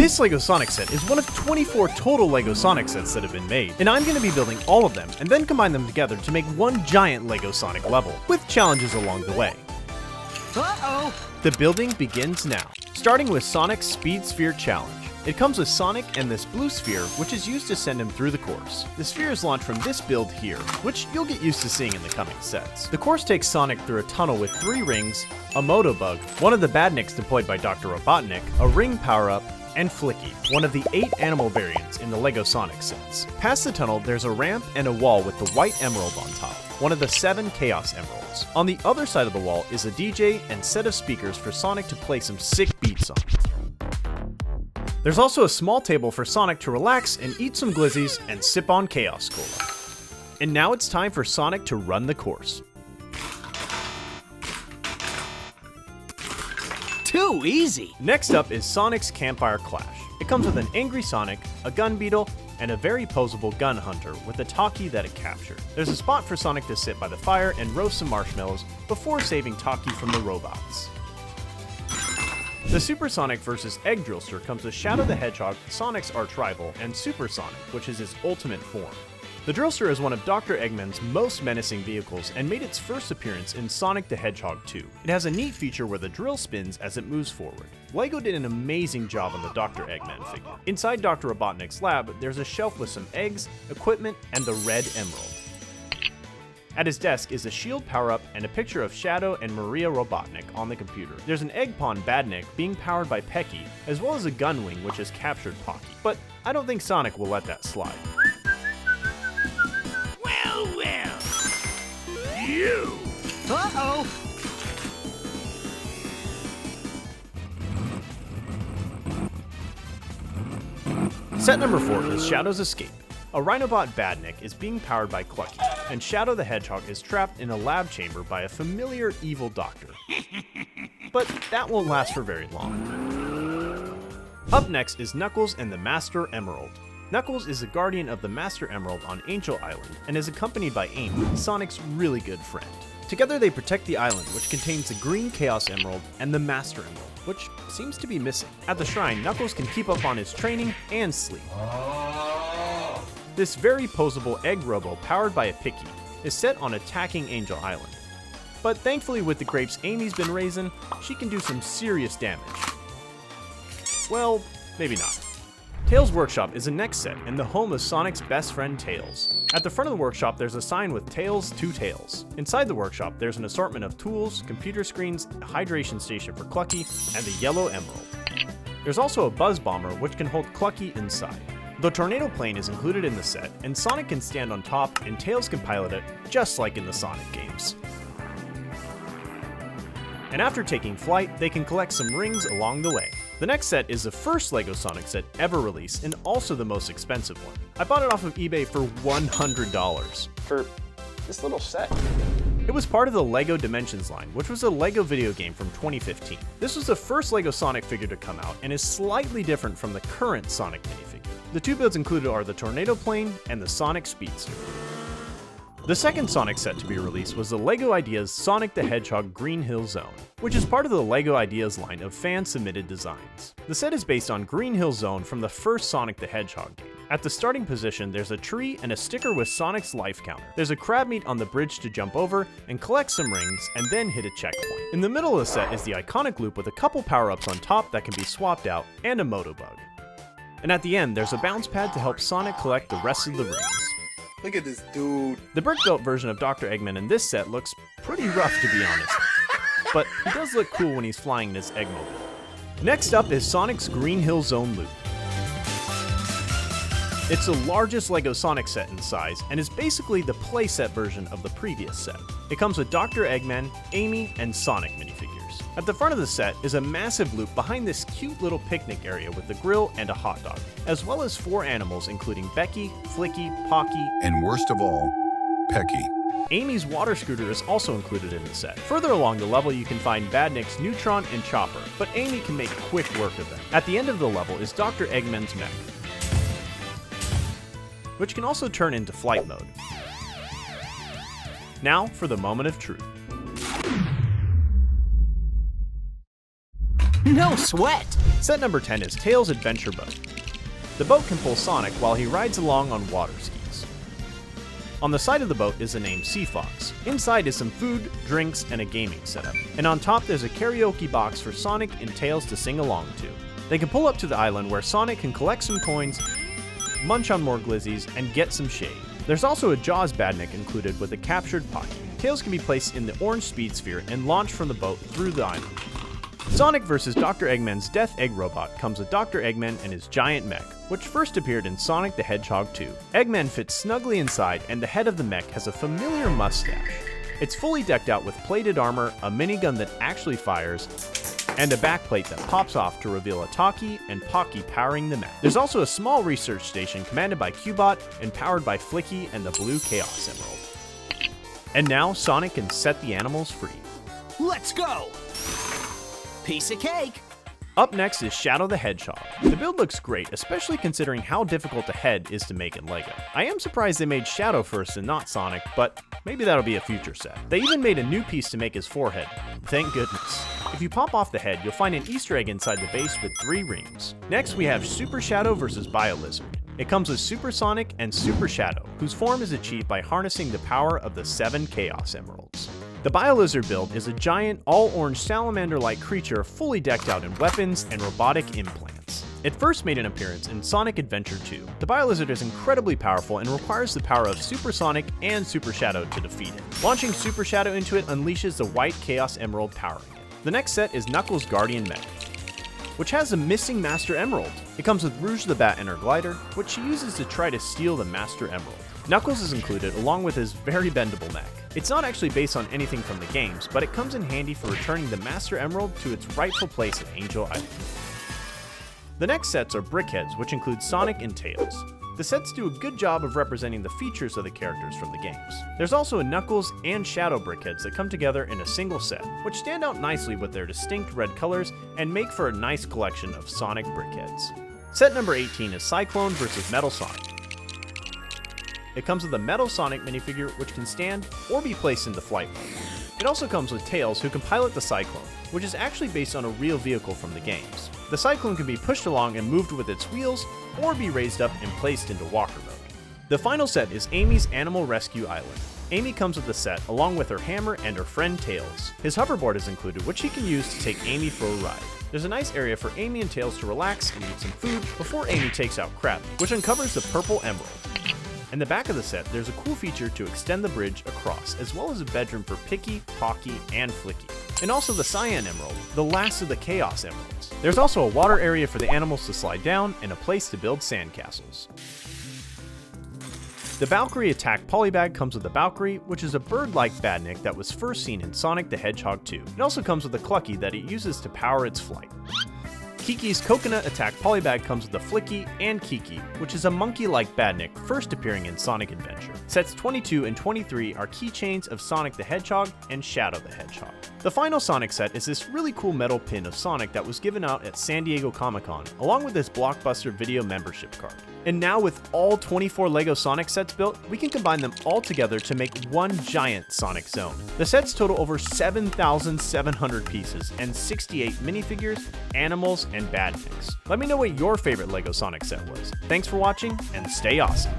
This LEGO Sonic set is one of 24 total LEGO Sonic sets that have been made, and I'm going to be building all of them and then combine them together to make one giant LEGO Sonic level, with challenges along the way. Uh-oh! The building begins now, starting with Sonic's Speed Sphere Challenge. It comes with Sonic and this blue sphere, which is used to send him through the course. The sphere is launched from this build here, which you'll get used to seeing in the coming sets. The course takes Sonic through a tunnel with 3 rings, a Motobug, one of the Badniks deployed by Dr. Robotnik, a ring power-up, and Flicky, one of the 8 animal variants in the LEGO Sonic sets. Past the tunnel, there's a ramp and a wall with the white emerald on top, one of the 7 Chaos Emeralds. On the other side of the wall is a DJ and set of speakers for Sonic to play some sick beats on. There's also a small table for Sonic to relax and eat some glizzies and sip on Chaos Cola. And now it's time for Sonic to run the course. Too easy! Next up is Sonic's Campfire Clash. It comes with an angry Sonic, a gun beetle, and a very posable gun hunter with a Taki that it captured. There's a spot for Sonic to sit by the fire and roast some marshmallows before saving Taki from the robots. The Super Sonic vs. Egg Drillster comes with Shadow the Hedgehog, Sonic's arch-rival, and Super Sonic, which is his ultimate form. The Drillster is one of Dr. Eggman's most menacing vehicles and made its first appearance in Sonic the Hedgehog 2. It has a neat feature where the drill spins as it moves forward. LEGO did an amazing job on the Dr. Eggman figure. Inside Dr. Robotnik's lab, there's a shelf with some eggs, equipment, and the red emerald. At his desk is a shield power-up and a picture of Shadow and Maria Robotnik on the computer. There's an Egg Pawn Badnik being powered by Pecky, as well as a gun wing which has captured Pocky. But I don't think Sonic will let that slide. Well. You! Uh-oh! Set number 4 is Shadow's Escape. A Rhinobot Badnik is being powered by Clucky, and Shadow the Hedgehog is trapped in a lab chamber by a familiar evil doctor. But that won't last for very long. Up next is Knuckles and the Master Emerald. Knuckles is the guardian of the Master Emerald on Angel Island and is accompanied by Amy, Sonic's really good friend. Together they protect the island, which contains the green Chaos Emerald and the Master Emerald, which seems to be missing. At the shrine, Knuckles can keep up on his training and sleep. This very posable Egg Robo, powered by a Picky, is set on attacking Angel Island. But thankfully with the grapes Amy's been raising, she can do some serious damage. Well, maybe not. Tails Workshop is the next set and the home of Sonic's best friend Tails. At the front of the workshop there's a sign with Tails 2 Tails. Inside the workshop there's an assortment of tools, computer screens, a hydration station for Clucky, and the yellow emerald. There's also a Buzz Bomber which can hold Clucky inside. The Tornado Plane is included in the set, and Sonic can stand on top and Tails can pilot it, just like in the Sonic games. And after taking flight, they can collect some rings along the way. The next set is the first LEGO Sonic set ever released, and also the most expensive one. I bought it off of eBay for $100. For this little set. It was part of the LEGO Dimensions line, which was a LEGO video game from 2015. This was the first LEGO Sonic figure to come out, and is slightly different from the current Sonic minifigure. The 2 builds included are the Tornado Plane and the Sonic Speedster. The second Sonic set to be released was the LEGO Ideas Sonic the Hedgehog Green Hill Zone, which is part of the LEGO Ideas line of fan-submitted designs. The set is based on Green Hill Zone from the first Sonic the Hedgehog game. At the starting position, there's a tree and a sticker with Sonic's life counter. There's a crab meat on the bridge to jump over and collect some rings and then hit a checkpoint. In the middle of the set is the iconic loop with a couple power-ups on top that can be swapped out and a Motobug. And at the end, there's a bounce pad to help Sonic collect the rest of the rings. Look at this dude. The brick-built version of Dr. Eggman in this set looks pretty rough, to be honest. But he does look cool when he's flying in his Eggmobile. Next up is Sonic's Green Hill Zone loop. It's the largest LEGO Sonic set in size, and is basically the playset version of the previous set. It comes with Dr. Eggman, Amy, and Sonic minifigures. At the front of the set is a massive loop behind this cute little picnic area with a grill and a hot dog, as well as 4 animals including Becky, Flicky, Pocky, and worst of all, Pecky. Amy's water scooter is also included in the set. Further along the level you can find Badnik's Neutron and Chopper, but Amy can make quick work of them. At the end of the level is Dr. Eggman's mech, which can also turn into flight mode. Now for the moment of truth. No sweat. Set number 10 is Tails' Adventure Boat. The boat can pull Sonic while he rides along on water skis. On the side of the boat is the name Sea Fox. Inside is some food, drinks, and a gaming setup. And on top there's a karaoke box for Sonic and Tails to sing along to. They can pull up to the island where Sonic can collect some coins, munch on more glizzies, and get some shade. There's also a Jaws badnik included with a captured Pocky. Tails can be placed in the orange speed sphere and launched from the boat through the island. Sonic vs. Dr. Eggman's Death Egg Robot comes with Dr. Eggman and his giant mech, which first appeared in Sonic the Hedgehog 2. Eggman fits snugly inside, and the head of the mech has a familiar mustache. It's fully decked out with plated armor, a minigun that actually fires, and a backplate that pops off to reveal a Taki and Pocky powering the mech. There's also a small research station commanded by Cubot and powered by Flicky and the Blue Chaos Emerald. And now Sonic can set the animals free. Let's go. Piece of cake. Up next is Shadow the Hedgehog. The build looks great, especially considering how difficult the head is to make in LEGO. I am surprised they made Shadow first and not Sonic, but maybe that'll be a future set. They even made a new piece to make his forehead. Thank goodness. If you pop off the head, you'll find an Easter egg inside the base with 3 rings. Next we have Super Shadow vs. BioLizard. It comes with Super Sonic and Super Shadow, whose form is achieved by harnessing the power of the 7 Chaos Emeralds. The BioLizard build is a giant, all-orange salamander-like creature fully decked out in weapons and robotic implants. It first made an appearance in Sonic Adventure 2. The BioLizard is incredibly powerful and requires the power of Super Sonic and Super Shadow to defeat it. Launching Super Shadow into it unleashes the white Chaos Emerald powering it. The next set is Knuckles' Guardian Mech, which has a missing Master Emerald. It comes with Rouge the Bat and her glider, which she uses to try to steal the Master Emerald. Knuckles is included along with his very bendable mech. It's not actually based on anything from the games, but it comes in handy for returning the Master Emerald to its rightful place at Angel Island. The next sets are Brickheads, which include Sonic and Tails. The sets do a good job of representing the features of the characters from the games. There's also a Knuckles and Shadow Brickheads that come together in a single set, which stand out nicely with their distinct red colors and make for a nice collection of Sonic Brickheads. Set number 18 is Cyclone vs. Metal Sonic. It comes with a Metal Sonic minifigure which can stand or be placed into flight mode. It also comes with Tails, who can pilot the Cyclone, which is actually based on a real vehicle from the games. The Cyclone can be pushed along and moved with its wheels, or be raised up and placed into walker mode. The final set is Amy's Animal Rescue Island. Amy comes with the set along with her hammer and her friend Tails. His hoverboard is included, which he can use to take Amy for a ride. There's a nice area for Amy and Tails to relax and eat some food before Amy takes out Krabby, which uncovers the purple emerald. In the back of the set, there's a cool feature to extend the bridge across, as well as a bedroom for Picky, Pocky, and Flicky. And also the Cyan Emerald, the last of the Chaos Emeralds. There's also a water area for the animals to slide down, and a place to build sandcastles. The Valkyrie Attack Polybag comes with the Valkyrie, which is a bird-like badnik that was first seen in Sonic the Hedgehog 2. It also comes with a Clucky that it uses to power its flight. Kiki's Coconut Attack Polybag comes with the Flicky and Kiki, which is a monkey-like badnik first appearing in Sonic Adventure. Sets 22 and 23 are keychains of Sonic the Hedgehog and Shadow the Hedgehog. The final Sonic set is this really cool metal pin of Sonic that was given out at San Diego Comic-Con, along with this Blockbuster Video membership card. And now with all 24 LEGO Sonic sets built, we can combine them all together to make one giant Sonic Zone. The sets total over 7,700 pieces and 68 minifigures, animals, and badniks. Let me know what your favorite LEGO Sonic set was. Thanks for watching, and stay awesome.